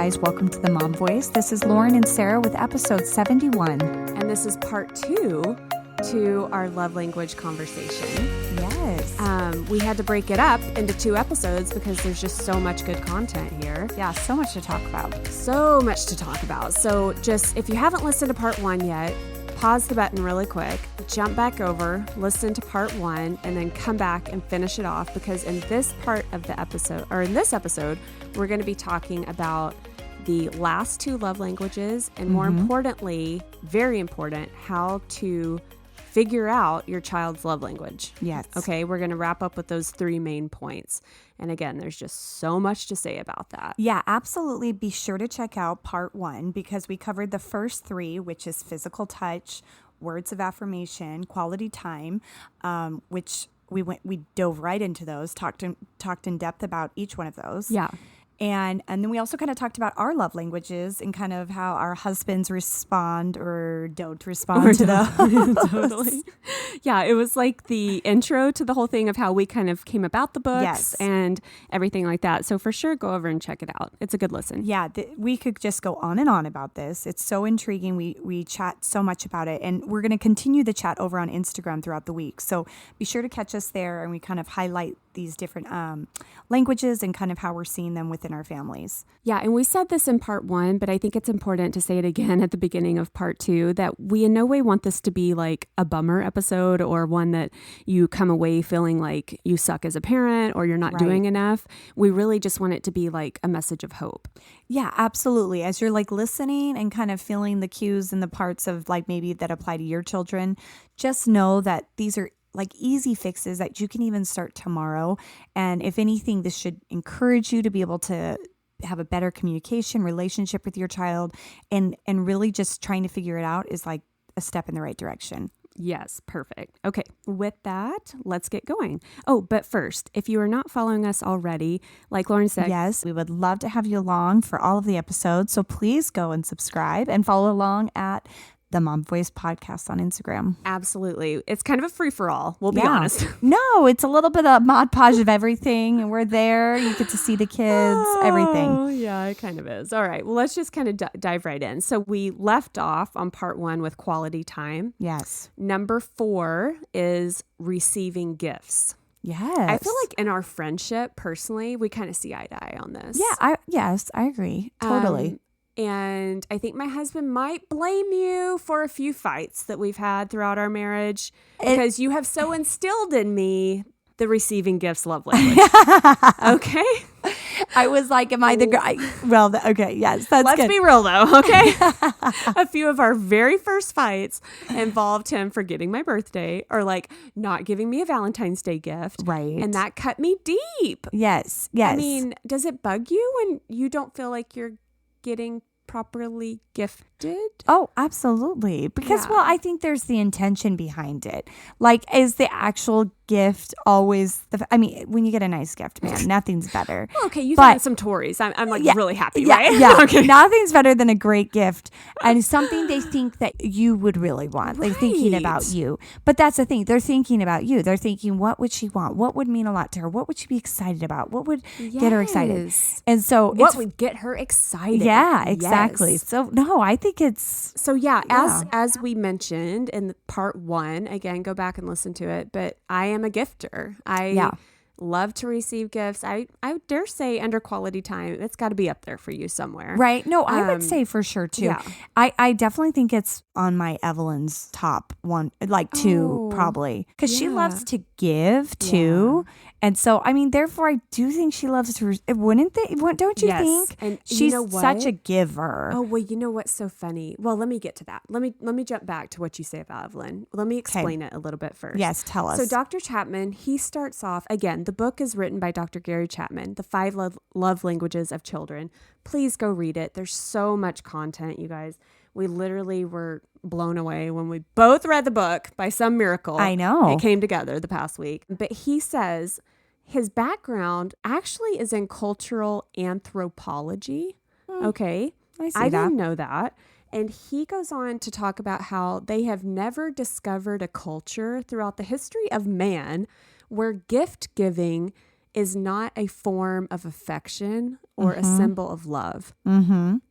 guys, welcome to the Mom Voice. This is Lauren and Sarah with episode 71. And this is part 2 to our love language conversation. Yes. We had to break it up into 2 episodes because there's just so much good content here. Yeah, so much to talk about. So much to talk about. So just, if you haven't listened to part 1 yet, pause the button really quick, jump back over, listen to part 1, and then come back and finish it off, because in this part of the episode, or in this episode, we're going to be talking about the last 2 love languages, and more importantly, very important, how to figure out your child's love language. Yes. Okay, we're going to wrap up with those 3 main points. And again, there's just so much to say about that. Yeah, absolutely. Be sure to check out part 1 because we covered the first 3, which is physical touch, words of affirmation, quality time, which we dove right into those, talked in depth about each one of those. Yeah. And then we also kind of talked about our love languages and kind of how our husbands respond or don't respond to those. Totally. Yeah, it was like the intro to the whole thing of how we kind of came about the books and everything like that. So for sure, go over and check it out. It's a good listen. Yeah, we could just go on and on about this. It's so intriguing. We chat so much about it. And we're going to continue the chat over on Instagram throughout the week. So be sure to catch us there, and we kind of highlight these different languages and kind of how we're seeing them within our families. Yeah, and we said this in part 1, but I think it's important to say it again at the beginning of part 2, that we in no way want this to be like a bummer episode or one that you come away feeling like you suck as a parent or you're not doing enough. We really just want it to be like a message of hope. Yeah, absolutely. As you're like listening and kind of feeling the cues and the parts of like maybe that apply to your children, just know that these are like easy fixes that you can even start tomorrow. And if anything, this should encourage you to be able to have a better communication relationship with your child, and really just trying to figure it out is like a step in the right direction. Yes, perfect. Okay, with that, let's get going. Oh, but first, if you are not following us already, like Lauren said, yes, we would love to have you along for all of the episodes. So please go and subscribe and follow along at the Mom Voice Podcast on Instagram. Absolutely. It's kind of a free-for-all, we'll be honest. No, it's a little bit of Mod Podge of everything. And we're there. You get to see the kids, everything. Oh, yeah, it kind of is. All right. Well, let's just kind of dive right in. So we left off on part 1 with quality time. Yes. Number 4 is receiving gifts. Yes. I feel like in our friendship, personally, we kind of see eye to eye on this. Yeah. Yes, I agree. Totally. And I think my husband might blame you for a few fights that we've had throughout our marriage because you have so instilled in me the receiving gifts love language. Okay? I was like, am I the guy? Well, okay, yes, that's Let's good. be real, though, okay? A few of our very first fights involved him forgetting my birthday or like not giving me a Valentine's Day gift. Right. And that cut me deep. Yes. I mean, does it bug you when you don't feel like you're getting properly gifted? Oh, absolutely. Because, well, I think there's the intention behind it. Like, is the actual gift always I mean, when you get a nice gift, man, nothing's better. Well, okay, you found some Tories. I'm like really happy, right? Yeah. Okay. Nothing's better than a great gift and something they think that you would really want. They're thinking about you. But that's the thing. They're thinking about you. They're thinking, what would she want? What would mean a lot to her? What would she be excited about? What would get her excited? And so what would get her excited? Yeah, exactly. Yes. So no, I think it's as we mentioned in part 1, again, go back and listen to it, but I am a gifter. I love to receive gifts. I dare say under quality time, it's got to be up there for you somewhere. Right. No, I would say for sure too. Yeah. I definitely think it's on my Evelyn's top 1, like 2 probably, because she loves to give too. And so, I mean, therefore, I do think she loves to, don't you think? And she's such a giver. Oh, well, you know what's so funny? Well, let me get to that. Let me jump back to what you say about Evelyn. Let me explain it a little bit first. Yes, tell us. So Dr. Chapman, he starts off, again, the book is written by Dr. Gary Chapman, The 5 Love Languages of Children. Please go read it. There's so much content, you guys. We literally were blown away when we both read the book by some miracle. I know. It came together the past week. But he says his background actually is in cultural anthropology. Okay. I didn't know that. And he goes on to talk about how they have never discovered a culture throughout the history of man where gift giving is not a form of affection or a symbol of love.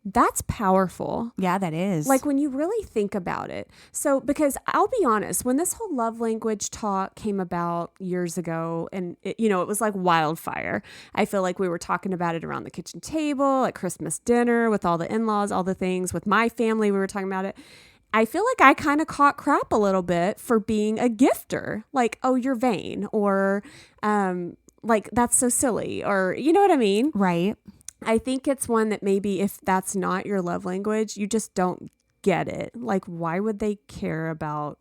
That's powerful. Yeah, that is. Like when you really think about it. So, because I'll be honest, when this whole love language talk came about years ago, and it was like wildfire. I feel like we were talking about it around the kitchen table, at Christmas dinner, with all the in-laws, all the things. With my family, we were talking about it. I feel like I kind of caught crap a little bit for being a gifter. Like, oh, you're vain, or like, that's so silly, or you know what I mean? Right. I think it's one that maybe if that's not your love language, you just don't get it. Like, why would they care about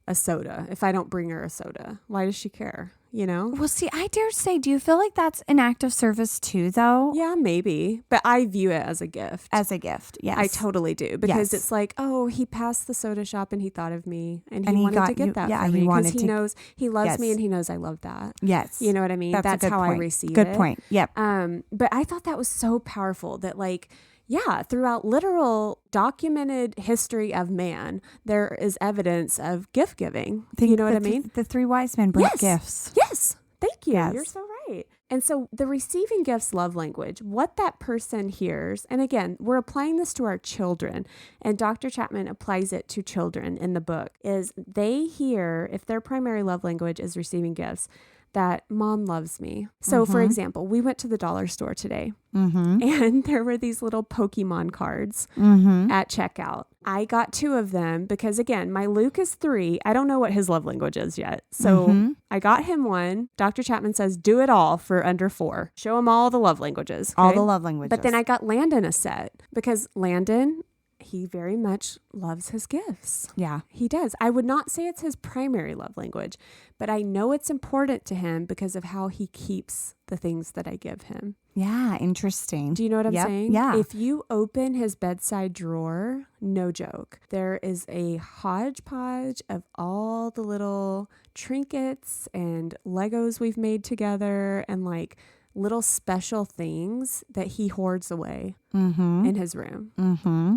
a soda if I don't bring her a soda? Why does she care? You know? Well, see, I dare say, do you feel like that's an act of service too, though? Yeah, maybe. But I view it as a gift. As a gift, yes. I totally do. Because Yes. it's like, oh, he passed the soda shop and he thought of me. And And he he wanted got to get you- that yeah, for he me. wanted Because he to- knows he loves Yes. me and he knows I love that. Yes. You know what I mean? That's a good how point. I receive Good it. point. Yep. But I thought that was so powerful that, like, yeah, throughout literal documented history of man, there is evidence of gift giving. You know what I mean? The three wise men brought Yes. gifts. Yes. Thank you. Yes. You're so right. And so the receiving gifts love language, what that person hears, and again, we're applying this to our children, and Dr. Chapman applies it to children in the book, is they hear, if their primary love language is receiving gifts, that mom loves me. So for example, we went to the dollar store today and there were these little Pokemon cards at checkout. I got 2 of them because, again, my Luke is 3. I don't know what his love language is yet. So I got him one. Dr. Chapman says, do it all for under 4. Show him all the love languages. All okay? the love languages. But then I got Landon a set because Landon, he very much loves his gifts. Yeah. He does. I would not say it's his primary love language, but I know it's important to him because of how he keeps the things that I give him. Yeah. Interesting. Do you know what I'm Yep. saying? Yeah. If you open his bedside drawer, no joke, there is a hodgepodge of all the little trinkets and Legos we've made together and like little special things that he hoards away in his room.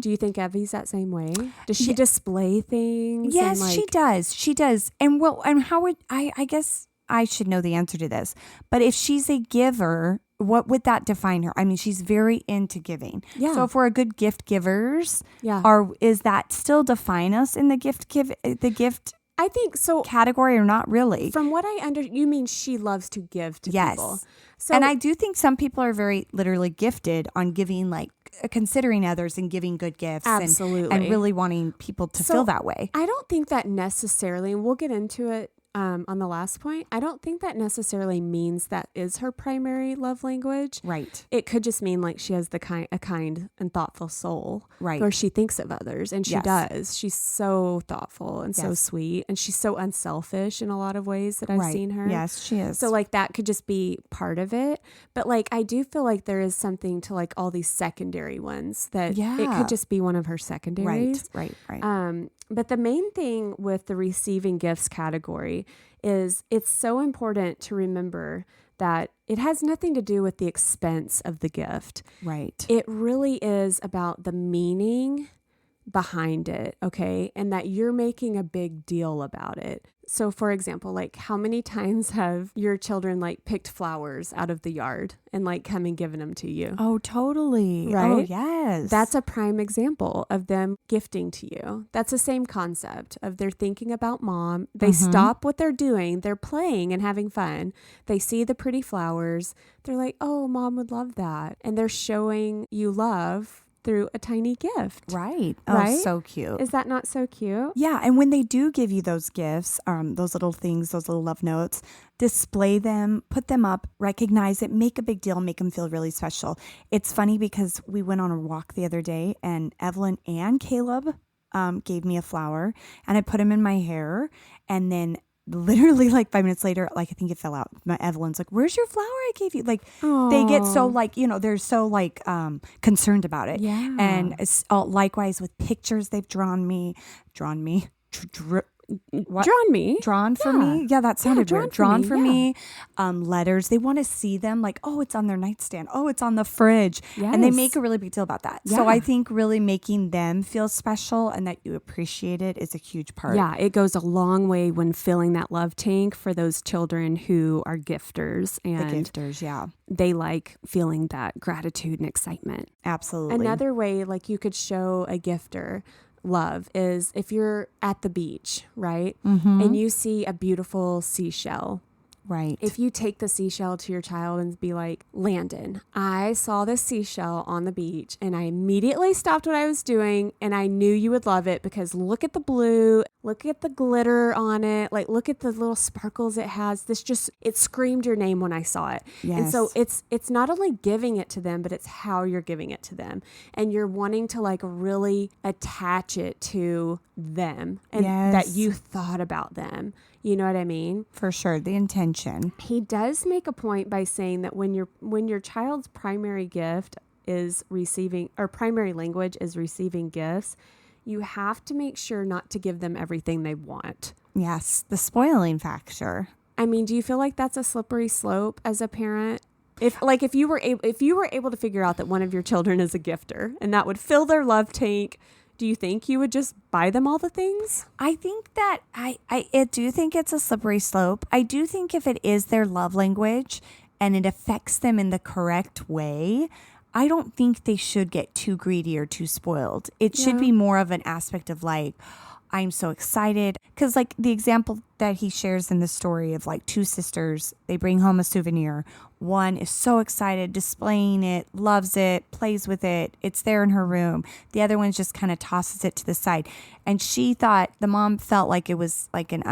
Do you think Evie's that same way? Does she display things? Yes, and, she does. She does. And how would I guess I should know the answer to this, but if she's a giver, what would that define her? I mean, she's very into giving. Yeah. So if we're a good gift givers, Yeah. is that still define us in the gift I think so. category or not really? From what I you mean she loves to give to Yes. people. So And I do think some people are very literally gifted on giving, like considering others and giving good gifts Absolutely. and really wanting people to feel that way. I don't think that necessarily, and we'll get into it on the last point, I don't think that necessarily means that is her primary love language. Right. It could just mean like she has a kind and thoughtful soul. Right. Or she thinks of others, and she Yes. does. She's so thoughtful and so Yes. sweet, and she's so unselfish in a lot of ways that I've Right. seen her. Yes, she is. So like that could just be part of it. But like I do feel like there is something to like all these secondary ones that it Yeah. could just be one of her secondaries. Right. But the main thing with the receiving gifts category is it's so important to remember that it has nothing to do with the expense of the gift. Right. It really is about the meaning behind it, okay? And that you're making a big deal about it. So for example, like how many times have your children like picked flowers out of the yard and like come and given them to you? Oh, totally. Right? Oh, yes. That's a prime example of them gifting to you. That's the same concept of they're thinking about mom. They stop what they're doing. They're playing and having fun. They see the pretty flowers. They're like, oh, mom would love that. And they're showing you love through a tiny gift. right. Oh, Right? so cute. Is that not so cute? Yeah, and when they do give you those gifts, those little things, those little love notes, display them, put them up, recognize it, make a big deal, make them feel really special. It's funny because we went on a walk the other day and Evelyn and Caleb gave me a flower and I put him in my hair, and then literally like 5 minutes later, like I think it fell out. My Evelyn's like, "Where's your flower I gave you?" Like they get so like, they're so like concerned about it. Yeah. And likewise with pictures they've drawn me, What? Drawn me. Drawn for Yeah. me? Yeah, that sounded drawn weird. for Drawn me, for yeah. me. Letters. They want to see them like, oh, it's on their nightstand. Oh, it's on the fridge. And they Yes. make a really big deal about that. So Yeah. I think really making them feel special and that you appreciate it is a huge part. Yeah, it goes a long way when filling that love tank for those children who are gifters The and gifters, yeah. they like feeling that gratitude and excitement. Absolutely. Another way like you could show a gifter love is if you're at the beach, right? And you see a beautiful seashell. Right. If you take the seashell to your child and be like, Landon, I saw this seashell on the beach and I immediately stopped what I was doing and I knew you would love it because look at the blue, look at the glitter on it, like look at the little sparkles it has. It screamed your name when I saw it. Yes. And so it's not only giving it to them, but it's how you're giving it to them. And you're wanting to like really attach it to them and that Yes. you thought about them. You know what I mean? For sure. The intention. He does make a point by saying that when your child's primary gift is receiving, or primary language is receiving gifts, you have to make sure not to give them everything they want. Yes. The spoiling factor. I mean, do you feel like that's a slippery slope as a parent? If you were able to figure out that one of your children is a gifter and that would fill their love tank, do you think you would just buy them all the things? I think that I do think it's a slippery slope. I do think if it is their love language and it affects them in the correct way, I don't think they should get too greedy or too spoiled. It should be more of an aspect of like, I'm so excited. Because like the example that he shares in the story of like two sisters, they bring home a souvenir. One is so excited, displaying it, loves it, plays with it. It's there in her room. The other one just kind of tosses it to the side. And the mom felt like it was like an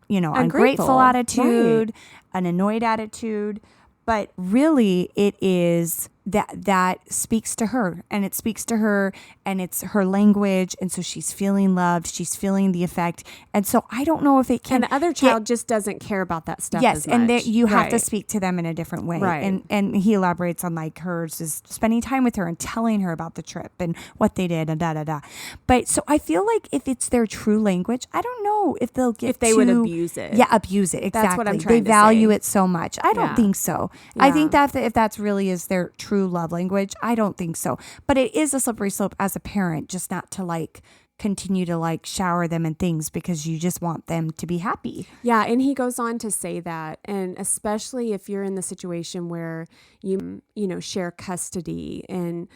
ungrateful attitude, an annoyed attitude. But really it is that speaks to her and it speaks to her and it's her language. And so she's feeling loved. She's feeling the effect. And so I don't know if it can. And the other child just doesn't care about that stuff. Yes. As And much. you have to Right. speak to them in a different way. Right. And he elaborates on like hers is spending time with her and telling her about the trip and what they did and da da da. But so I feel like if it's their true language, I don't know if they'll get If they would abuse it. Yeah, abuse it. Exactly. That's what I'm They trying to value say. it so much. I don't Yeah. think so. I Yeah. think that if that's really is their true love language, I don't think so. But it is a slippery slope as a parent, just not to like continue to like shower them in things because you just want them to be happy. Yeah, and he goes on to say that, and especially if you're in the situation where you share custody and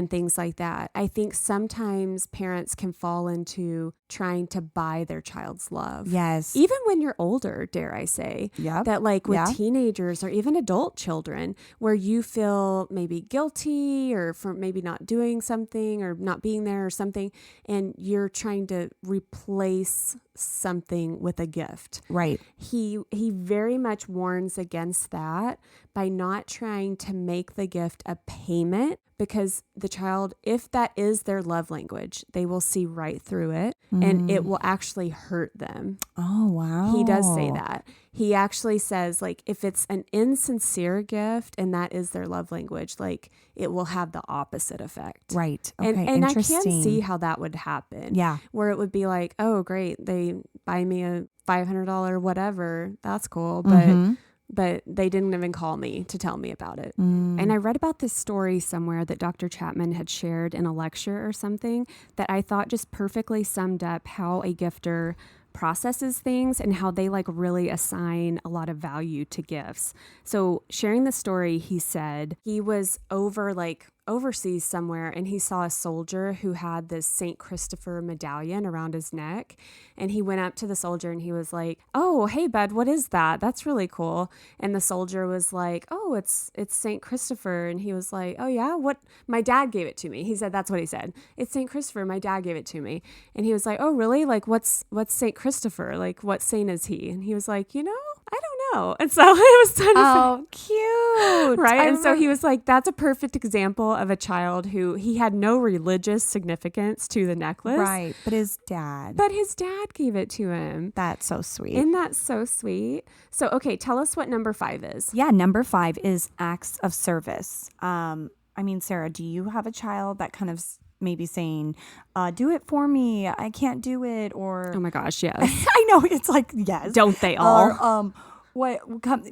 things like that, I think sometimes parents can fall into trying to buy their child's love. Yes. Even when you're older, dare I say, Yep. that like with Yeah. teenagers or even adult children, where you feel maybe guilty or for maybe not doing something or not being there or something, and you're trying to replace something with a gift. Right. He very much warns against that by not trying to make the gift a payment, because the child, if that is their love language, they will see right through it and it will actually hurt them. Oh, wow. He does say that. He actually says, like, if it's an insincere gift and that is their love language, like, it will have the opposite effect. Right. Okay. And I can Interesting. see how that would happen. Yeah. Where it would be like, oh, great, they buy me a $500 whatever. That's cool. But they didn't even call me to tell me about it. And I read about this story somewhere that Dr. Chapman had shared in a lecture or something that I thought just perfectly summed up how a gifter processes things and how they like really assign a lot of value to gifts. So sharing the story, he said he was overseas somewhere and he saw a soldier who had this St. Christopher medallion around his neck, and he went up to the soldier and he was like, "Oh, hey bud, what is that? That's really cool." And the soldier was like, "Oh, it's St. Christopher." And he was like, "Oh yeah, what? My dad gave it to me." He said that's what he said. "It's St. Christopher, my dad gave it to me." And he was like, "Oh really? Like what's St. Christopher? Like what saint is he?" And he was like, "I don't know." And so it was kind of Oh, cute. right. I And so he remember- was like, that's a perfect example of a child who he had no religious significance to the necklace. Right. But his dad. But his dad gave it to him. That's so sweet. Isn't that so sweet? So, okay, tell us what number 5 is. Yeah, number 5 is acts of service. I mean, Sarah, do you have a child that kind of maybe saying, do it for me. I can't do it. Or, Oh my gosh, yes. I know, it's like, yes. Don't they all? Or, what,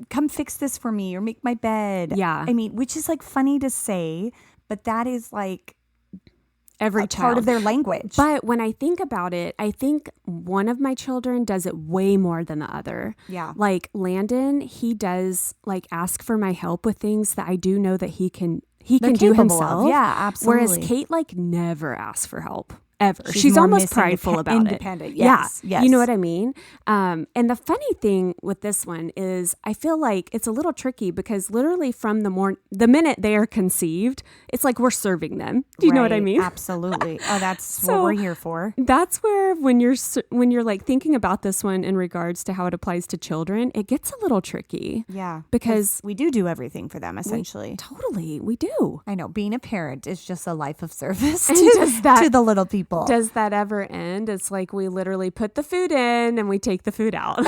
come fix this for me or make my bed. Yeah. I mean, which is like funny to say, but that is like Every a child. part of their language. But when I think about it, I think one of my children does it way more than the other. Yeah. Like Landon, he does like ask for my help with things that I do know that he can They're do capable himself. of. Yeah, absolutely. Whereas Kate like never asks for help. Ever. She's She's more almost prideful about independent. it. Yes, Yeah. yes. You know what I mean? And the funny thing with this one is I feel like it's a little tricky because literally from the minute they are conceived, it's like we're serving them. Do you know what I Right, mean? Absolutely. Oh, that's So- what we're here for. That's where when you're like thinking about this one in regards to how it applies to children, it gets a little tricky. Yeah. Because we do everything for them, essentially. Totally, we do. I know. Being a parent is just a life of service And to, does that- to the little people. Does that ever end? It's like we literally put the food in and we take the food out.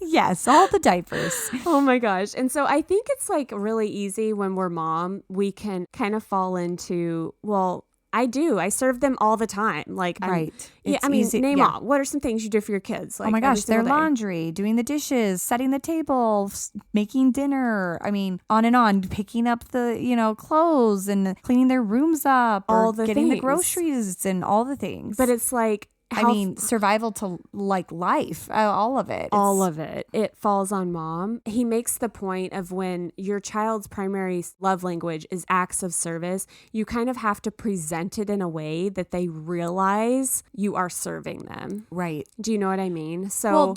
Yes, all the diapers. Oh my gosh. And so I think it's like really easy when we're mom, we can kind of fall into, well, I do. I serve them all the time. Like, Right. Yeah, It's I mean, easy- name yeah. all. What are some things you do for your kids? Like, Oh my every gosh, their single day? laundry, doing the dishes, setting the table, making dinner. I mean, on and on, picking up the, clothes and cleaning their rooms up, or All the getting the things. groceries and all the things. But it's like, I mean, survival to like life, all of it. all of it. It falls on mom. He makes the point of when your child's primary love language is acts of service, you kind of have to present it in a way that they realize you are serving them. Right. Do you know what I mean? So, Well,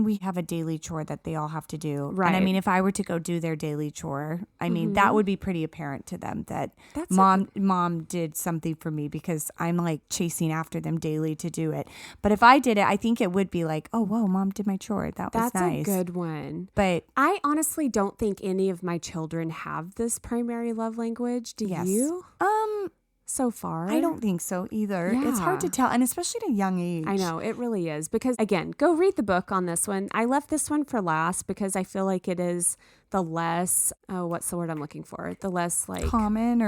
we have a daily chore that they all have to do. Right. And I mean, if I were to go do their daily chore, I mean, that would be pretty apparent to them that That's mom did something for me because I'm like chasing after them daily to do it. But if I did it, I think it would be like, oh, whoa, mom did my chore. That was that's nice. a good one. But I honestly don't think any of my children have this primary love language. Do yes. you? So far? I don't think so either. It's hard to Yeah. tell. And especially at a young age. I know, it really is. Because again, go read the book on this one. I left this one for last because I feel like it is the less, what's the word I'm looking for? The less like common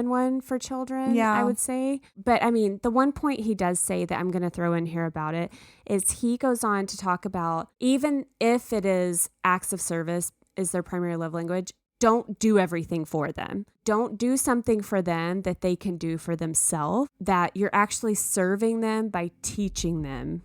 one for children, Yeah. I would say. But I mean, the one point he does say that I'm going to throw in here about it is he goes on to talk about even if it is acts of service is their primary love language, don't do everything for them. Don't do something for them that they can do for themselves, that you're actually serving them by teaching them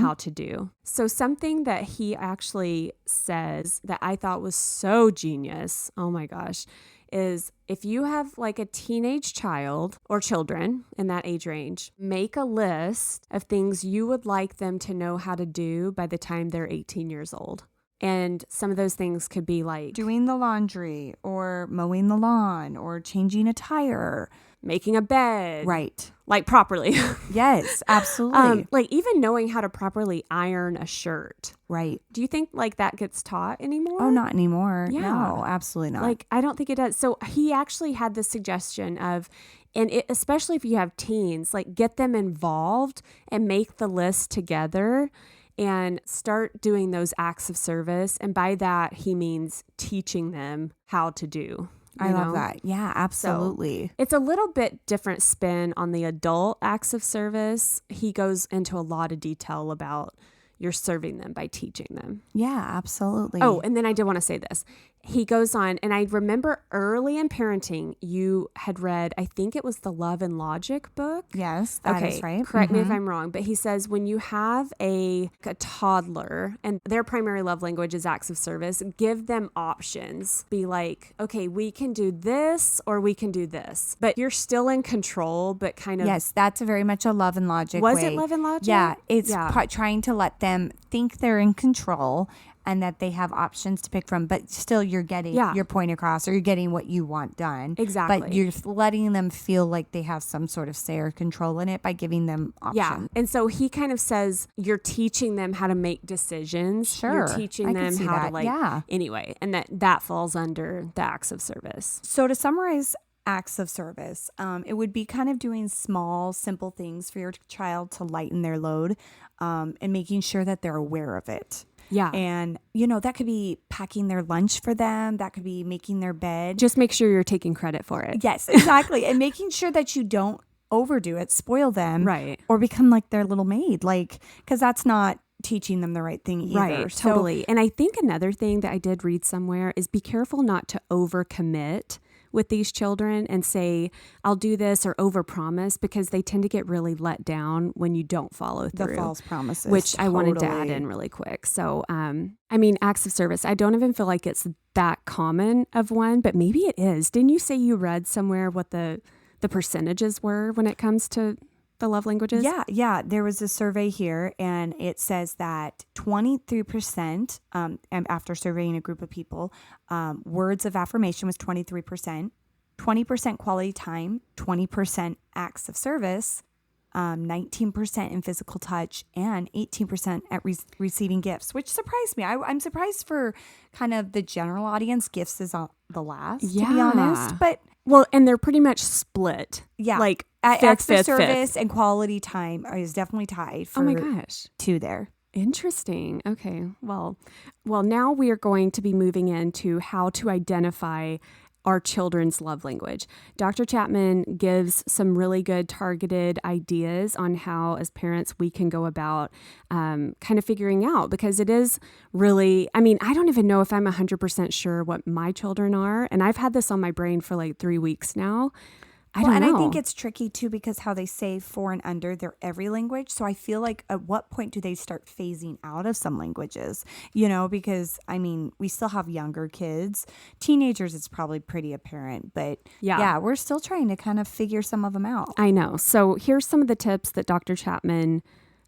how to do. So something that he actually says that I thought was so genius, oh my gosh, is if you have like a teenage child or children in that age range, make a list of things you would like them to know how to do by the time they're 18 years old. And some of those things could be like doing the laundry or mowing the lawn or changing a tire. making a bed. Right. Like properly. Yes, absolutely. Like even knowing how to properly iron a shirt. Right. Do you think like that gets taught anymore? Oh, not anymore. Yeah. No, absolutely not. Like, I don't think it does. So he actually had this suggestion of, especially if you have teens, like get them involved and make the list together and start doing those acts of service. And by that, he means teaching them how to do. I love that. Yeah, absolutely. It's a little bit different spin on the adult acts of service. He goes into a lot of detail about you're serving them by teaching them. Yeah, absolutely. Oh, and then I did want to say this. He goes on, and I remember early in parenting, you had read, I think it was the Love and Logic book. Yes, that is right. Correct me if I'm wrong, but he says when you have a toddler and their primary love language is acts of service, give them options. Be like, okay, we can do this or we can do this, but you're still in control, but kind of. Yes, that's very much a Love and Logic Was way. it Love and Logic? Yeah, it's Yeah. trying to let them think they're in control and that they have options to pick from, but still you're getting your point across or you're getting what you want done. Exactly. But you're letting them feel like they have some sort of say or control in it by giving them options. Yeah. And so he kind of says you're teaching them how to make decisions. Sure. You're teaching I can them see how that. to like, Yeah. anyway, and that falls under the acts of service. So to summarize acts of service, it would be kind of doing small, simple things for your child to lighten their load and making sure that they're aware of it. Yeah. And, that could be packing their lunch for them. That could be making their bed. Just make sure you're taking credit for it. Yes, exactly. And making sure that you don't overdo it, spoil them. Right. Or become like their little maid. Because that's not teaching them the right thing either. Right, totally. And I think another thing that I did read somewhere is be careful not to overcommit with these children and say, I'll do this or overpromise, because they tend to get really let down when you don't follow through. The false promises. Which I wanted to add in really quick. So, acts of service, I don't even feel like it's that common of one, but maybe it is. Didn't you say you read somewhere what the percentages were when it comes to the love languages? Yeah. There was a survey here, and it says that 23%, and after surveying a group of people, words of affirmation was 23%, 20% quality time, 20% acts of service, 19% in physical touch, and 18% at receiving gifts, which surprised me. I'm surprised for kind of the general audience. Gifts is the last, to be honest. But well, and they're pretty much split. Yeah, like acts of service and quality time is definitely tied. For oh my gosh, two there. Interesting. Okay. Well, now we are going to be moving into how to identify our children's love language. Dr. Chapman gives some really good targeted ideas on how, as parents, we can go about kind of figuring out, because it is really, I don't even know if I'm 100% sure what my children are. And I've had this on my brain for like 3 weeks now. I don't know. I think it's tricky too, because how they say 4 and under, they're every language. So I feel like at what point do they start phasing out of some languages? Because we still have younger kids. Teenagers, it's probably pretty apparent. But yeah, we're still trying to kind of figure some of them out. I know. So here's some of the tips that Dr. Chapman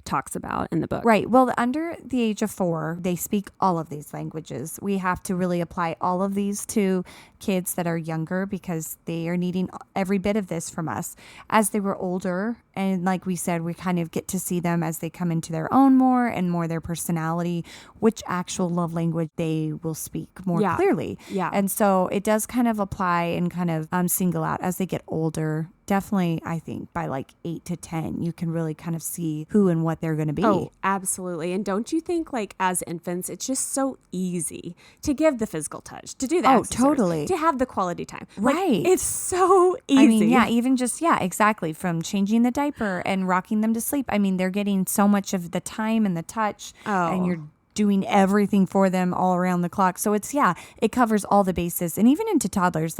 talks about in the book. Right. Well, under the age of 4, they speak all of these languages. We have to really apply all of these to kids that are younger, because they are needing every bit of this from us. As they were older, and like we said, we kind of get to see them as they come into their own more and more their personality, which actual love language they will speak more clearly. Yeah. And so it does kind of apply and kind of single out as they get older. Definitely, I think by like 8 to 10, you can really kind of see who and what they're going to be. Oh, absolutely. And don't you think, like, as infants, it's just so easy to give the physical touch, to do that. Oh, totally. To have the quality time. Right. Like, it's so easy. Even just, exactly. From changing the diaper and rocking them to sleep. They're getting so much of the time and the touch, and you're doing everything for them all around the clock. So it's, it covers all the bases, and even into toddlers,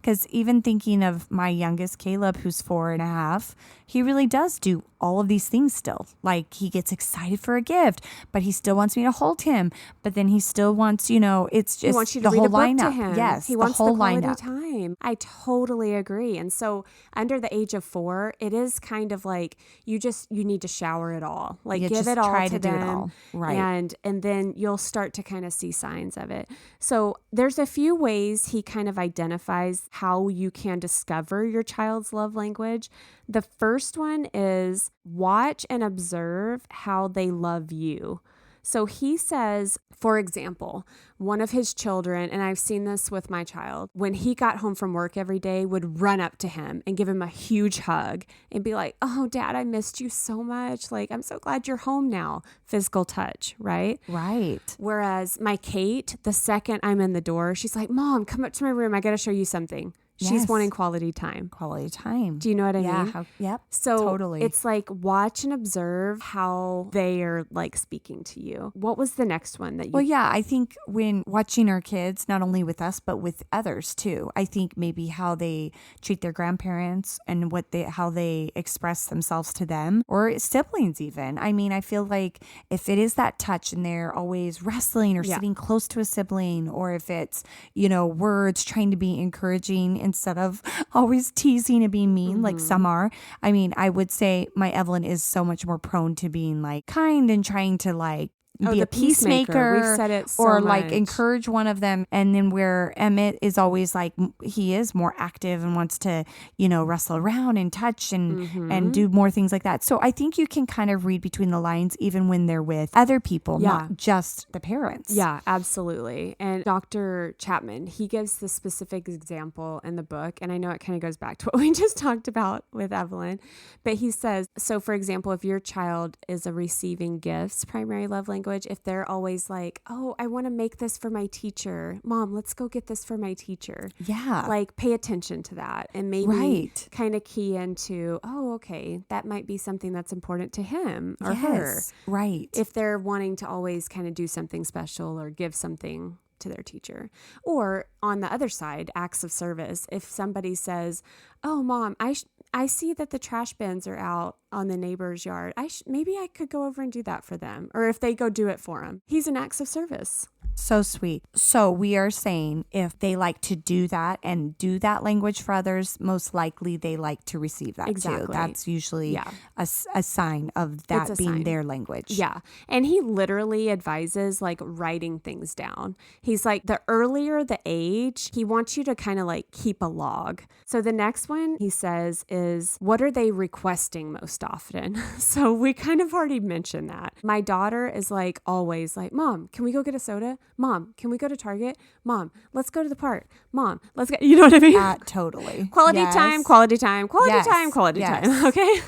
because even thinking of my youngest, Caleb, who's 4.5, he really does do all of these things still. Like, he gets excited for a gift, but he still wants me to hold him. But then he still wants, it's just he wants you to the read whole a book lineup. to him. Yes, he wants the whole quality lineup. time. I totally agree. And so under the age of 4, it is kind of like you need to shower it all. Like, give it all to them. Do it all. Right. And then you'll start to kind of see signs of it. So there's a few ways he kind of identifies how you can discover your child's love language. The first one is watch and observe how they love you. So he says, for example, one of his children, and I've seen this with my child, when he got home from work every day, would run up to him and give him a huge hug and be like, "Oh, Dad, I missed you so much. Like, I'm so glad you're home now." Physical touch, right? Right. Whereas my Kate, the second I'm in the door, she's like, "Mom, come up to my room. I got to show you something." She's Yes. wanting quality time. Quality time. Do you know what I mean? Yep. So totally. it's like watch and observe how they are like speaking to you. What was the next one that you? Well, I think when watching our kids, not only with us, but with others too, I think maybe how they treat their grandparents and how they express themselves to them, or siblings even. I feel like if it is that touch and they're always wrestling or sitting close to a sibling, or if it's, words trying to be encouraging instead of always teasing and being mean, like some are. I would say my Evelyn is so much more prone to being like kind and trying to like be a peacemaker. We've said it so or much. like encourage one of them. And then where Emmett is always like, he is more active and wants to, wrestle around and touch and do more things like that. So I think you can kind of read between the lines even when they're with other people, not just the parents. Yeah, absolutely. And Dr. Chapman, he gives the specific example in the book. And I know it kind of goes back to what we just talked about with Evelyn. But he says, so for example, if your child is a receiving gifts primary love language, language, if they're always like, oh, I want to make this for my teacher. Mom, let's go get this for my teacher. Yeah. Like pay attention to that and maybe Right. kind of key into, oh, okay, that might be something that's important to him or her. Yes. Right. If they're wanting to always kind of do something special or give something to their teacher. Or on the other side, acts of service. If somebody says, oh, Mom, I see that the trash bins are out on the neighbor's yard. Maybe I could go over and do that for them. Or if they go do it for them. He's an acts of service. So sweet. So we are saying if they like to do that and do that language for others, most likely they like to receive that too. Exactly. That's usually Yeah. a sign of that a being sign. their language. Yeah. And he literally advises like writing things down. He's like, the earlier the age, he wants you to kind of like keep a log. So the next one he says is, what are they requesting most often? So we kind of already mentioned that. My daughter is like always like, Mom, can we go get a soda? Mom, can we go to Target? Mom, let's go to the park. Mom, let's go. You know what I mean? Totally. Quality Yes. time, quality time, quality Yes. time, quality Yes. time. Okay.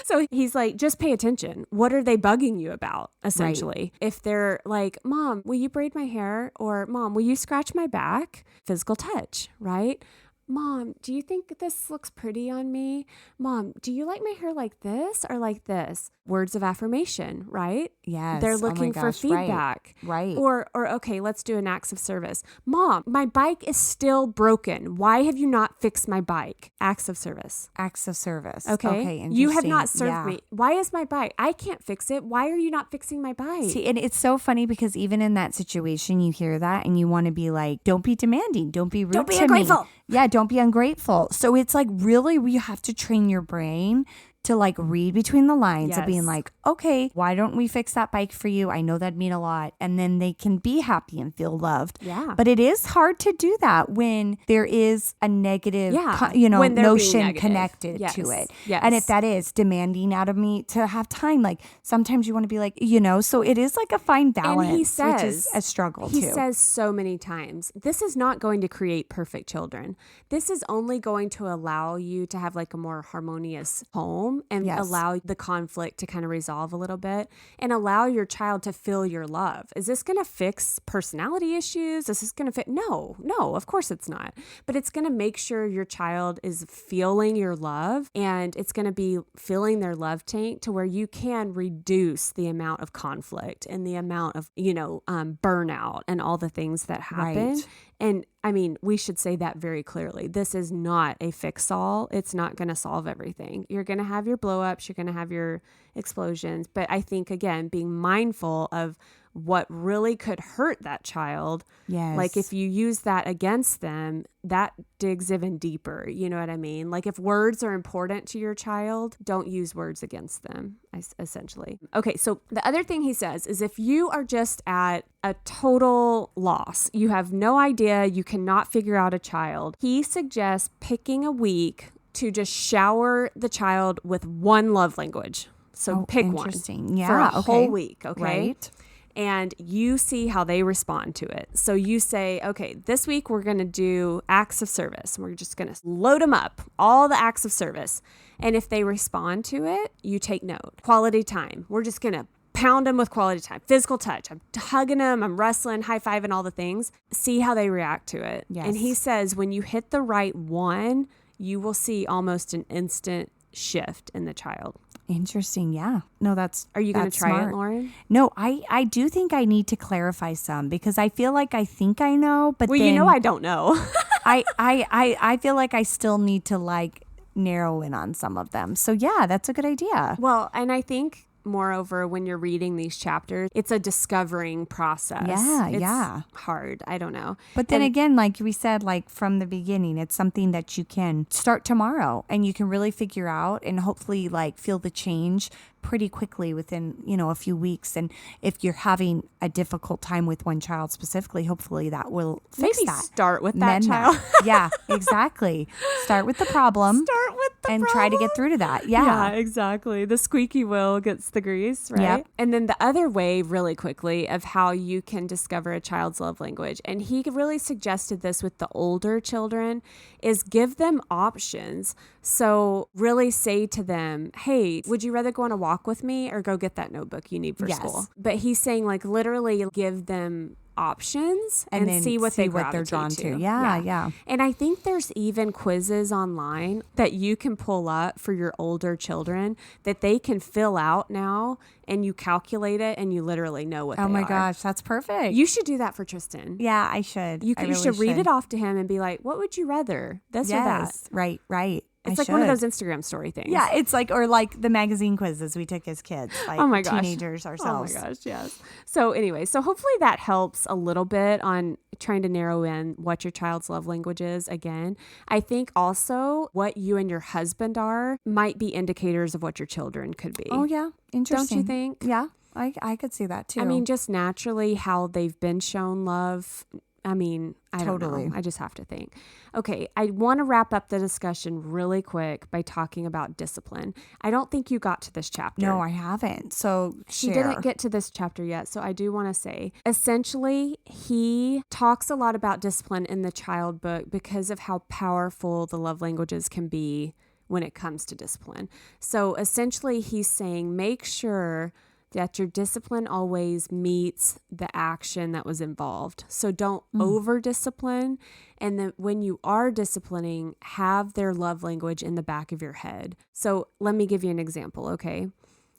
So he's like, just pay attention. What are they bugging you about, essentially? If they're like, Mom, will you braid my hair? Or Mom, will you scratch my back? Physical touch, right? Mom, do you think this looks pretty on me? Mom, do you like my hair like this or like this? Words of affirmation, right? Yes. They're Oh my looking for gosh, right. feedback. Right. Or okay, let's do an acts of service. Mom, my bike is still broken. Why have you not fixed my bike? Acts of service. Acts of service. Okay. Okay. You have not interesting. served Yeah. me. Why is my bike? I can't fix it. Why are you not fixing my bike? See, and it's so funny because even in that situation, you hear that and you want to be like, don't be demanding. Don't be rude Don't be to ungrateful. me. Yeah, don't be ungrateful. So it's like really, you have to train your brain to like read between the lines of being Yes. like, okay, why don't we fix that bike for you? I know that'd mean a lot. And then they can be happy and feel loved. Yeah. But it is hard to do that when there is a negative, Yeah. notion When they're being negative. connected Yes. to it. Yes. And if that is demanding out of me to have time, like sometimes you want to be like, so it is like a fine balance, And he says, which is a struggle he too. says so many times, this is not going to create perfect children. This is only going to allow you to have like a more harmonious home and Yes. allow the conflict to kind of resolve a little bit and allow your child to feel your love. Is this going to fix personality issues? Is this going to fit? No, of course it's not. But it's going to make sure your child is feeling your love and it's going to be filling their love tank to where you can reduce the amount of conflict and the amount of, burnout and all the things that happen. Right. And I mean, we should say that very clearly. This is not a fix-all. It's not going to solve everything. You're going to have your blow-ups. You're going to have your explosions. But I think, again, being mindful of what really could hurt that child. Yes. Like if you use that against them, that digs even deeper. You know what I mean? Like if words are important to your child, don't use words against them, essentially. Okay, so the other thing he says is if you are just at a total loss, you have no idea, you cannot figure out a child, he suggests picking a week to just shower the child with one love language. So pick one interesting. Yeah, for a okay. whole week, okay? Right. And you see how they respond to it. So you say, okay, this week we're going to do acts of service. We're just going to load them up, all the acts of service. And if they respond to it, you take note. Quality time. We're just going to pound them with quality time. Physical touch. I'm hugging them. I'm wrestling, high-fiving, all the things. See how they react to it. Yes. And he says when you hit the right one, you will see almost an instant shift in the child. Interesting. Yeah. No, Are you going to that's try smart. it, Lauren? No, I do think I need to clarify some because I feel like I think I know, but Well, then I don't know. I feel like I still need to like narrow in on some of them. So yeah, that's a good idea. Well, and I think moreover, when you're reading these chapters, it's a discovering process. Yeah, It's yeah. hard. I don't know. But then again, like we said, like from the beginning, it's something that you can start tomorrow and you can really figure out and hopefully like feel the change pretty quickly within, a few weeks. And if you're having a difficult time with one child specifically, hopefully that will fix Maybe that. start with that Mend child. Yeah, exactly. Start with the problem. Start with and try to get through to that. Yeah, exactly. The squeaky wheel gets the grease, right? Yep. And then the other way, really quickly, of how you can discover a child's love language, and he really suggested this with the older children, is give them options. So really say to them, hey, would you rather go on a walk with me or go get that notebook you need for school? But he's saying like literally give them options and then see what they're drawn to. Yeah. And I think there's even quizzes online that you can pull up for your older children that they can fill out now, and you calculate it and you literally know what they are. Oh my gosh, that's perfect. You should do that for Tristan. Yeah, I should. You really should read it off to him and be like, what would you rather? This or that? Right. It's like one of those Instagram story things. Yeah, it's like, or like the magazine quizzes we took as kids, like oh my gosh. teenagers ourselves. Oh my gosh, yes. So anyway, so hopefully that helps a little bit on trying to narrow in what your child's love language is. Again, I think also what you and your husband are might be indicators of what your children could be. Oh yeah, interesting. Don't you think? Yeah, I could see that too. I mean, just naturally how they've been shown love. I mean, I don't know. I just have to think. Okay, I want to wrap up the discussion really quick by talking about discipline. I don't think you got to this chapter. No, I haven't. So she didn't get to this chapter yet. So I do want to say, essentially, he talks a lot about discipline in the child book because of how powerful the love languages can be when it comes to discipline. So essentially, he's saying, make sure that your discipline always meets the action that was involved. So don't over discipline. And then when you are disciplining, have their love language in the back of your head. So let me give you an example, okay?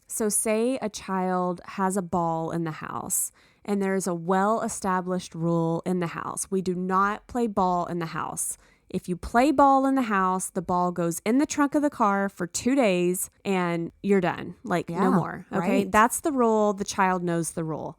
So say a child has a ball in the house and there's a well-established rule in the house. We do not play ball in the house. If you play ball in the house, the ball goes in the trunk of the car for 2 days and you're done. Like no more. Okay. Right. That's the rule. The child knows the rule.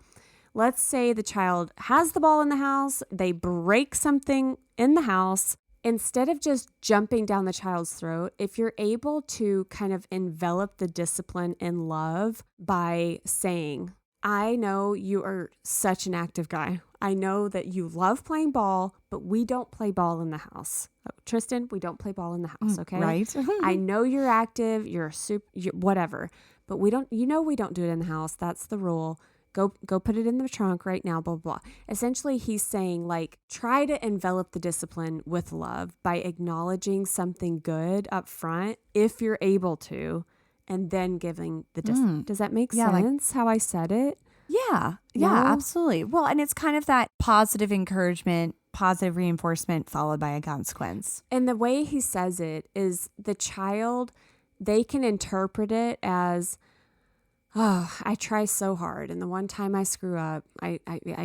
Let's say the child has the ball in the house. They break something in the house. Instead of just jumping down the child's throat, if you're able to kind of envelop the discipline in love by saying, I know you are such an active guy. I know that you love playing ball, but we don't play ball in the house. Oh, Tristan, we don't play ball in the house, okay? Right. I know you're active, you're whatever, but we don't do it in the house. That's the rule. Go put it in the trunk right now, blah, blah, blah. Essentially, he's saying, like, try to envelop the discipline with love by acknowledging something good up front if you're able to, and then giving the discipline. Does that make sense how I said it? Yeah, No? absolutely. Well, and it's kind of that positive encouragement, positive reinforcement followed by a consequence. And the way he says it is the child, they can interpret it as, oh, I try so hard, and the one time I screw up, I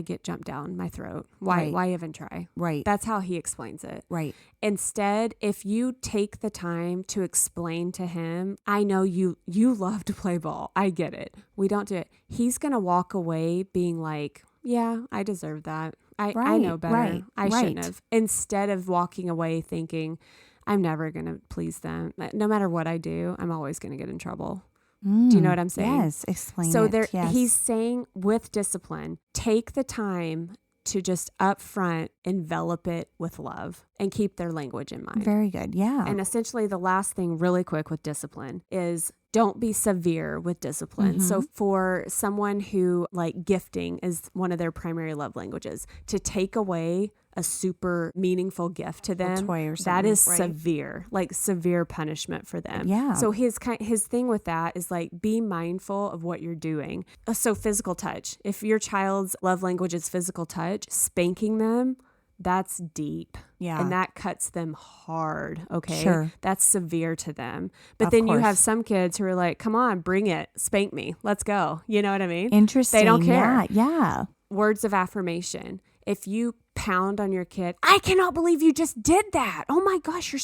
get jumped down my throat. Why even try? Right. That's how he explains it. Right. Instead, if you take the time to explain to him, I know you love to play ball. I get it. We don't do it. He's going to walk away being like, yeah, I deserve that. I know better. I shouldn't have. Instead of walking away thinking, I'm never going to please them. No matter what I do, I'm always going to get in trouble. Do you know what I'm saying? Yes, explain so it. Yes. He's saying with discipline, take the time to just up front envelop it with love and keep their language in mind. Very good. Yeah. And essentially the last thing really quick with discipline is don't be severe with discipline. So for someone who like gifting is one of their primary love languages, to take away a super meaningful gift to them, toy or that is something, right? severe, like severe punishment for them. Yeah. So his thing with that is like, be mindful of what you're doing. So physical touch, if your child's love language is physical touch, spanking them, that's deep. Yeah. And that cuts them hard. Okay. Sure. That's severe to them. But Of then you course. have some kids who are like, come on, bring it. Spank me. Let's go. You know what I mean? Interesting. They don't care. Yeah. Words of affirmation. If you pound on your kid, I cannot believe you just did that. Oh my gosh,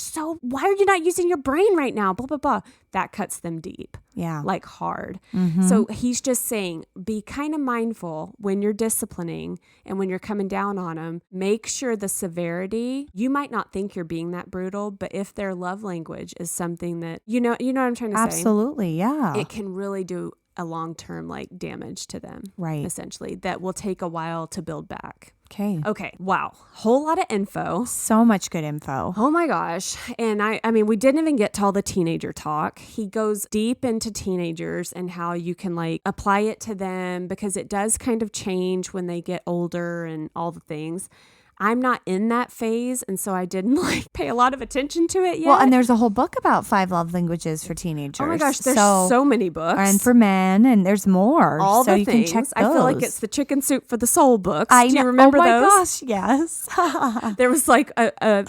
why are you not using your brain right now? Blah, blah, blah. That cuts them deep. Yeah. Like hard. So he's just saying, be kind of mindful when you're disciplining and when you're coming down on them. Make sure the severity, you might not think you're being that brutal, but if their love language is something that, you know what I'm trying to say? Absolutely. Yeah. It can really do a long-term like damage to them. Right. Essentially, that will take a while to build back. Okay. Okay. Wow. Whole lot of info. So much good info. Oh my gosh. And I mean, we didn't even get to all the teenager talk. He goes deep into teenagers and how you can like apply it to them because it does kind of change when they get older and all the things. I'm not in that phase, and so I didn't like pay a lot of attention to it yet. Well, and there's a whole book about 5 love languages for teenagers. Oh my gosh, there's so many books. And for men, and there's more. All so the you things. can check those. I feel like it's the Chicken Soup for the Soul books. I Do you know. remember those? Oh my gosh, yes. There was like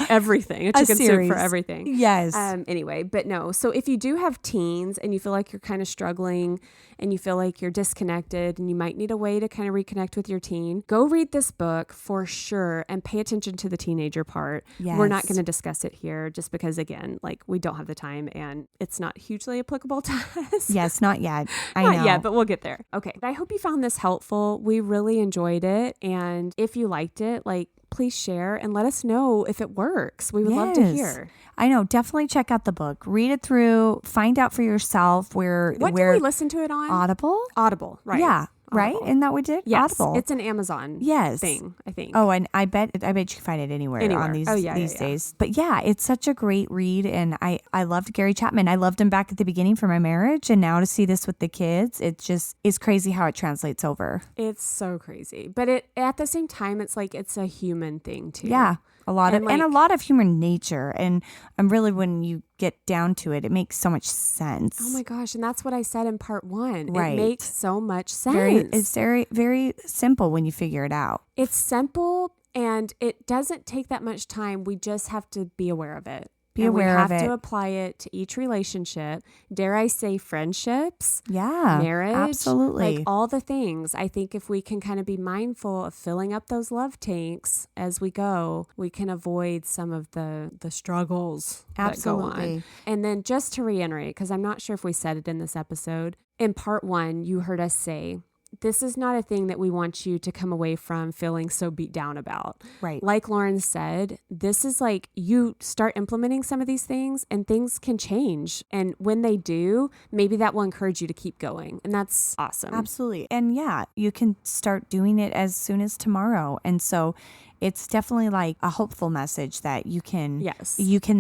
everything, a chicken soup series. for everything. Yes. Anyway, but no. So if you do have teens and you feel like you're kind of struggling and you feel like you're disconnected and you might need a way to kind of reconnect with your teen, go read this book for sure and pay attention to the teenager part. Yes. We're not going to discuss it here just because, again, like we don't have the time and it's not hugely applicable to us. Yes, not yet. I Not know. yet, but we'll get there. Okay. I hope you found this helpful. We really enjoyed it. And if you liked it, like, please share and let us know if it works. We would love to Yes. hear. I know. Definitely check out the book. Read it through. Find out for yourself where What did we listen to it on? Audible. Audible, right? Yeah. Right? Audible. Isn't that what we did? Yes, Audible. it's an Amazon Yes. thing, I think. Oh, and I bet you can find it anywhere. On these, Oh, yeah, these yeah, yeah. days. But yeah, it's such a great read. And I loved Gary Chapman. I loved him back at the beginning for my marriage. And now to see this with the kids, it just is crazy how it translates over. It's so crazy. But it at the same time, it's like it's a human thing too. Yeah. A lot And of and a like- lot of human nature. And really when you get down to it, it makes so much sense. Oh my gosh. And that's what I said in part 1. Right. It makes so much sense. It's very, very simple when you figure it out. It's simple and it doesn't take that much time. We just have to be aware of it. Be And aware of we have it. to apply it to each relationship. Dare I say friendships, Yeah. marriage, Absolutely. like all the things. I think if we can kind of be mindful of filling up those love tanks as we go, we can avoid some of the struggles that go on. Absolutely. And then just to reiterate, because I'm not sure if we said it in this episode, in part 1, you heard us say, this is not a thing that we want you to come away from feeling so beat down about. Right. Like Lauren said, this is like you start implementing some of these things and things can change. And when they do, maybe that will encourage you to keep going. And that's awesome. Absolutely. And yeah, you can start doing it as soon as tomorrow. And so it's definitely like a hopeful message that you can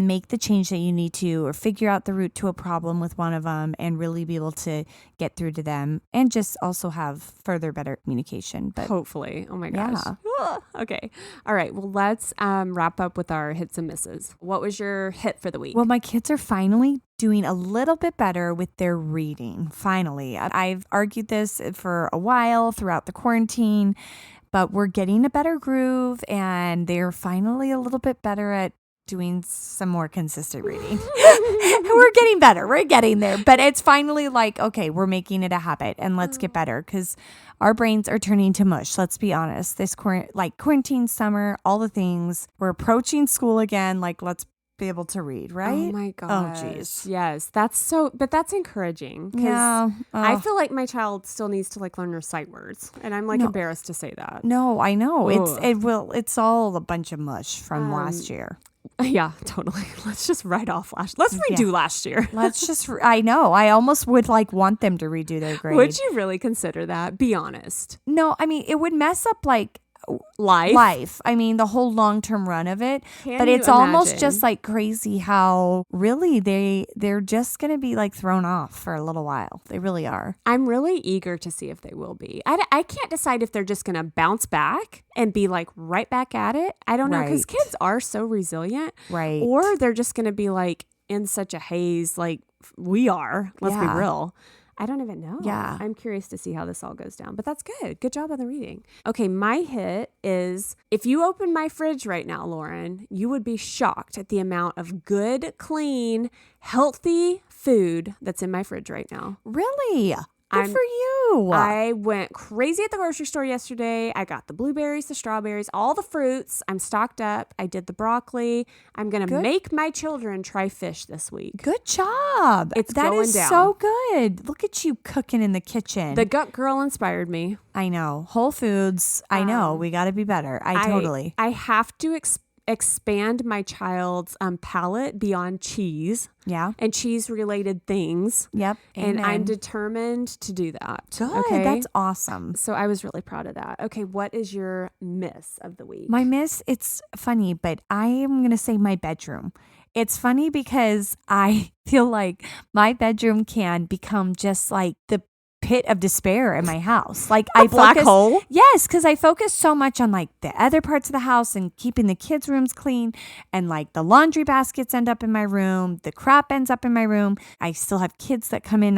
make the change that you need to, or figure out the root to a problem with one of them and really be able to get through to them and just also have further better communication. But hopefully. Oh my gosh. Yeah. Okay. All right. Well, let's wrap up with our hits and misses. What was your hit for the week? Well, my kids are finally doing a little bit better with their reading. Finally. I've argued this for a while throughout the quarantine, but we're getting a better groove and they're finally a little bit better at doing some more consistent reading. We're getting better. We're getting there. But it's finally like, okay, we're making it a habit and let's get better because our brains are turning to mush. Let's be honest. This quarantine summer, all the things. We're approaching school again. Like, let's be able to read, right? Oh my gosh. Oh, geez. Yes. But that's encouraging. 'Cause Yeah. I feel like my child still needs to like learn her sight words. And I'm like embarrassed to say that. No, I know. Ugh. It's all a bunch of mush from last year. Yeah, totally. Let's just write off let's redo last year. I know. I almost would like want them to redo their grade. Would you really consider that? Be honest. No, I mean, it would mess up like Life. I mean, the whole long-term run of it. Can but you it's almost imagine? just like crazy how really they're just going to be like thrown off for a little while. They really are. I'm really eager to see if they will be. I can't decide if they're just going to bounce back and be like right back at it. I don't know, because Right. kids are so resilient. Right. Or they're just going to be like in such a haze like we are. Let's be Yeah. real. I don't even know. Yeah. I'm curious to see how this all goes down, but that's good. Good job on the reading. Okay, my hit is if you open my fridge right now, Lauren, you would be shocked at the amount of good, clean, healthy food that's in my fridge right now. Really? Good I'm- for you. I went crazy at the grocery store yesterday. I got the blueberries, the strawberries, all the fruits. I'm stocked up. I did the broccoli. I'm going to Good. make my children try fish this week. Good job. It's That going is down. so good. Look at you cooking in the kitchen. The Gut Girl inspired me. I know. Whole Foods. I know. We got to be better. I totally. I have to expand my child's palate beyond cheese Yeah. and cheese-related things. Yep. And I'm Amen. determined to do that. Good. Okay? That's awesome. So I was really proud of that. Okay, what is your miss of the week? My miss, it's funny, but I am going to say my bedroom. It's funny because I feel like my bedroom can become just like the pit of despair in my house. Like I black focus, hole? Yes, because I focus so much on like the other parts of the house and keeping the kids' rooms clean, and like the laundry baskets end up in my room, the crap ends up in my room. I still have kids that come in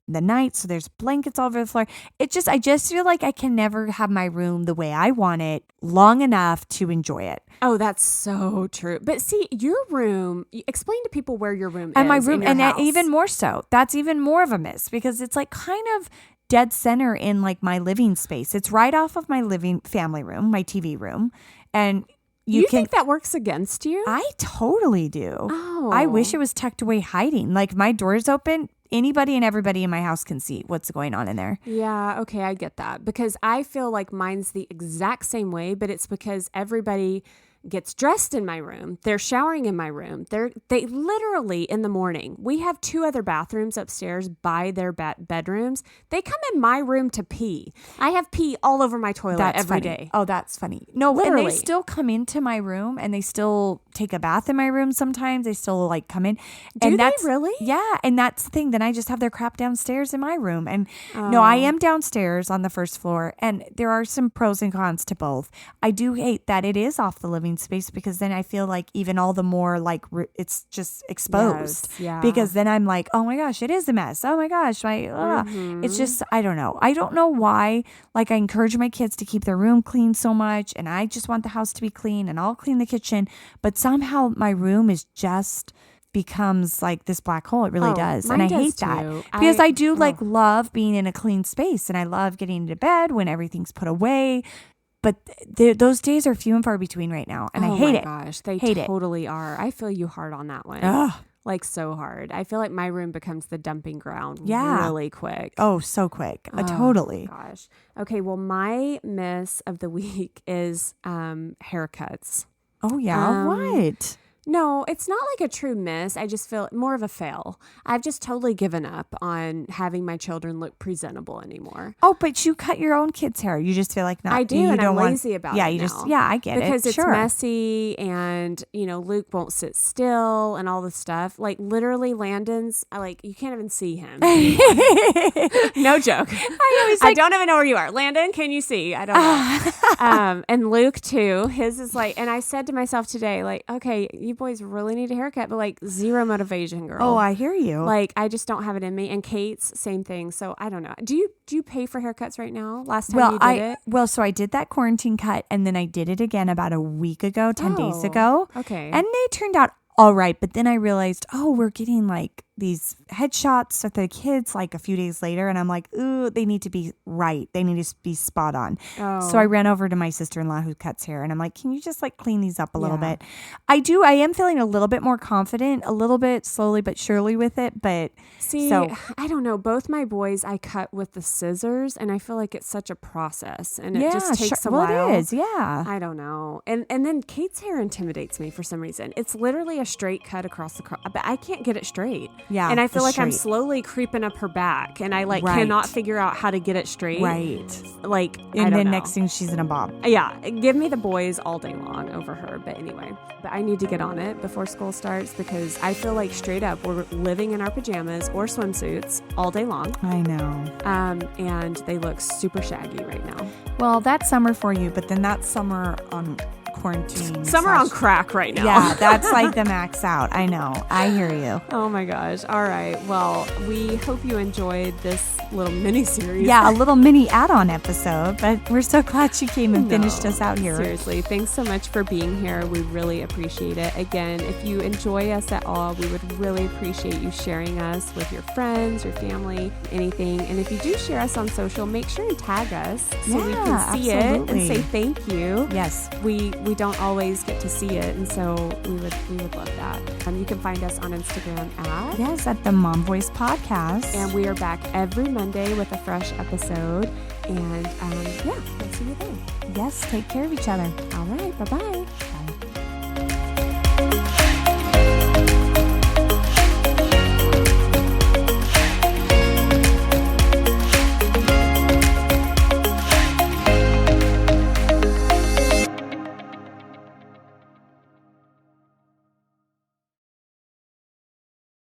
the night, so there's blankets all over the floor. I just feel like I can never have my room the way I want it long enough to enjoy it. Oh, that's so true. But see, your room, explain to people where your room And is. my room, in your and house. even more so, that's even more of a miss because it's like kind of dead center in like my living space. It's right off of my family room, my TV room, and you can. think that works against you? I totally do. Oh. I wish it was tucked away, hiding. Like my door's open. Anybody and everybody in my house can see what's going on in there. Yeah, okay, I get that. Because I feel like mine's the exact same way, but it's because everybody gets dressed in my room. They're showering in my room. They literally in the morning. We have 2 other bathrooms upstairs by their bedrooms. They come in my room to pee. I have pee all over my toilet every day. funny. Oh, that's funny. No, Literally. and they still come into my room and they still take a bath in my room sometimes. They still like come in. Do they that's, really? Yeah. And that's the thing. Then I just have their crap downstairs in my room. And no, I am downstairs on the first floor. And there are some pros and cons to both. I do hate that it is off the living space because then I feel like even all the more like it's just exposed. Yes, yeah. Because then I'm like, oh my gosh, it is a mess. Oh my gosh. It's just, I don't know. I don't know why. Like I encourage my kids to keep their room clean so much. And I just want the house to be clean and I'll clean the kitchen. But somehow my room is just becomes like this black hole. It really does. And I mine hate does that too. because I do like love being in a clean space and I love getting into bed when everything's put away. But those days are few and far between right now. And I hate it. Oh my gosh, they Hate it. totally are. I feel you hard on that one. Ugh. Like so hard. I feel like my room becomes the dumping ground Yeah. really quick. Oh, so quick. Oh, Totally. Gosh. Okay, well, my miss of the week is haircuts. Oh, yeah. What? No, it's not like a true miss. I just feel more of a fail. I've just totally given up on having my children look presentable anymore. Oh, but you cut your own kids' hair. You just feel like not. I do, you and don't I'm want, lazy about yeah, it you now. just I get because it it's sure. messy, and Luke won't sit still, and all this stuff. Like literally, Landon's like you can't even see him. No joke. I don't even know where you are, Landon. Can you see? I don't know. And Luke too. His is like, and I said to myself today, like, okay, you boys really need a haircut, but like zero motivation, girl. Oh, I hear you. Like I just don't have it in me. And Kate's same thing. So I don't know. Do you pay for haircuts right now? Last time you did it? So I did that quarantine cut and then I did it again about a week ago, 10 days Oh, ago. okay. And they turned out all right. But then I realized, we're getting like these headshots of the kids like a few days later. And I'm like, ooh, they need to be right. They need to be spot on. Oh. So I ran over to my sister-in-law who cuts hair and I'm like, can you just like clean these up a little Yeah. bit? I am feeling a little bit more confident, a little bit slowly but surely with it. But See, so I don't know. Both my boys I cut with the scissors, and I feel like it's such a process, and it just takes a while. Well, it is. Yeah. I don't know. And then Kate's hair intimidates me for some reason. It's literally a straight cut across the crop, but I can't get it straight. Yeah, And I feel it's like I'm straight. slowly creeping up her back, and I like Right. cannot figure out how to get it straight. Right. Like, I And don't then know. next thing she's in a bob. Yeah, give me the boys all day long over her. But anyway, but I need to get on it before school starts because I feel like straight up we're living in our pajamas or swimsuits all day long. I know. And they look super shaggy right now. Well, that's summer for you, but then that's summer on quarantine. Summer on crack right now. Yeah, that's like the max out. I know. I hear you. Oh my gosh. All right. Well, we hope you enjoyed this little mini series. Yeah, a little mini add-on episode, but we're so glad she came and finished us out here. Seriously, thanks so much for being here. We really appreciate it. Again, if you enjoy us at all, we would really appreciate you sharing us with your friends, your family, anything. And if you do share us on social, make sure and tag us so we can see it and absolutely. say thank you. Yes. We don't always get to see it, and so we would love that. You can find us on Instagram at Yes, at the Mom Voice Podcast. and we are back every Monday with a fresh episode. And we'll see you then. yes, take care of each other. All right, bye-bye.